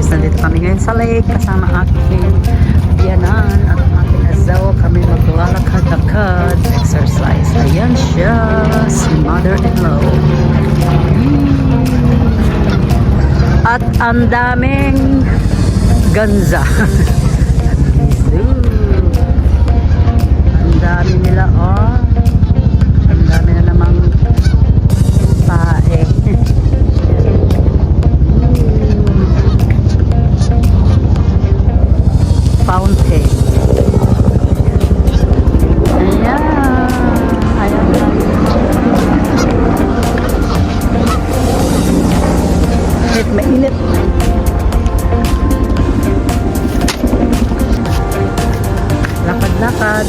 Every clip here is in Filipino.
nandito kami ngayon sa lake kasama aking biyanan at aking asawa. Kami maglalakad-lakad, exercise. Ayan siya, si mother-in-law. At ang daming ganza. Ang dami nila, oh. Ang dami na namang pae. Fountain. Ayan. Ayan na. Mainit. Lakad-lakad.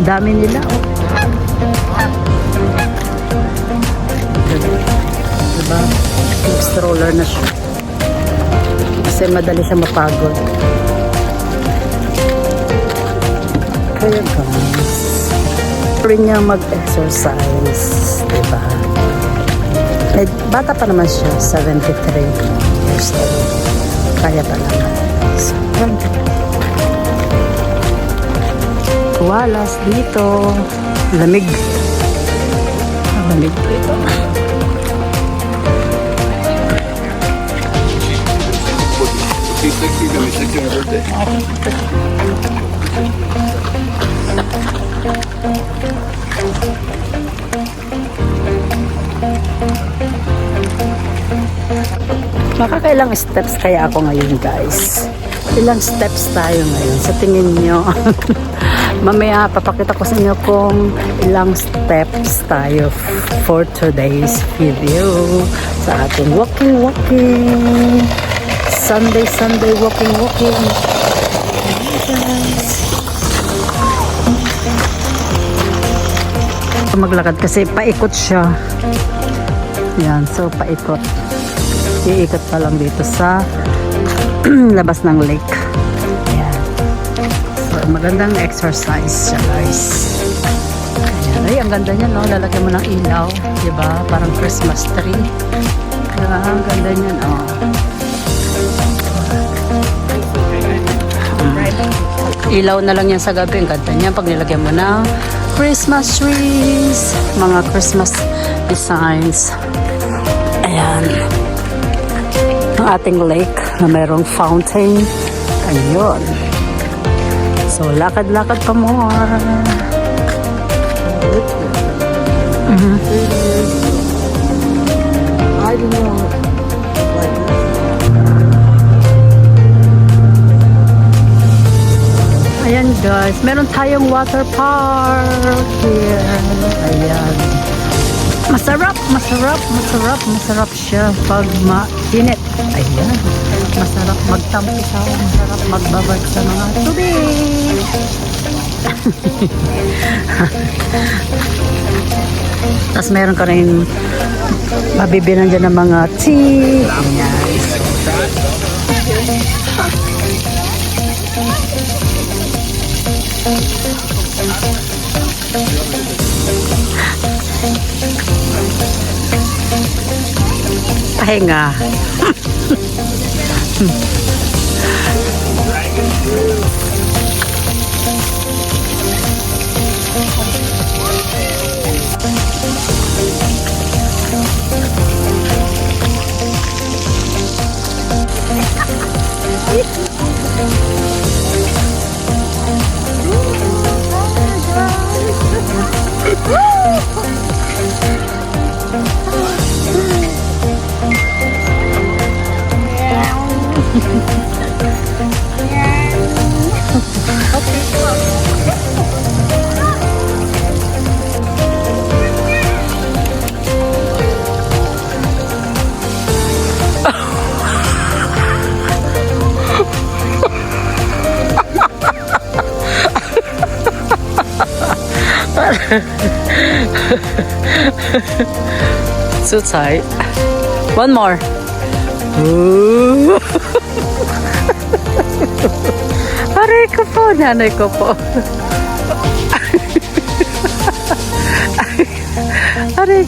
Dami nila, oh. Diba? Yung stroller na siya. Kasi madali siya mapagod. Kaya guys, rin niya mag-exercise. Diba? Bata pa naman siya, 73 years old. Kaya pa naman. So, walas dito. Lamig. Lamig dito. Makakailang steps kaya ako ngayon, guys? Ilang steps tayo ngayon? Sa tingin nyo? Mamaya papakita ko sa inyo kung ilang steps tayo for today's video sa ating walking Sunday walking maglakad kasi paikot siya. Yan, so paikot. Iikot pa lang dito sa labas ng lake. Ayan. So, magandang exercise siya, guys. Ayan. Ay, ang ganda niya, no? Lalagyan mo ng ilaw. Diba? Parang Christmas tree. Diba? Ang ganda niya, no? Ilaw na lang yan sa gabi. Ang ganda niya. Pag nilagyan mo ng Christmas trees. Mga Christmas designs. Ayan. Ang ating lake na mayroong fountain. Ayun. So, lakad-lakad pa more. I don't know. Ayan guys, meron tayong water park here. Ayan. Masarap siya pag mainit. Ayan. Masarap magtampisaw, masarap magbabad sa mga tubig. Tapos meron ka rin mabibilan dyan ng mga tea. Ayan. Pahinga. So tight. One more. Aray ko po, nanay ko po. Aray.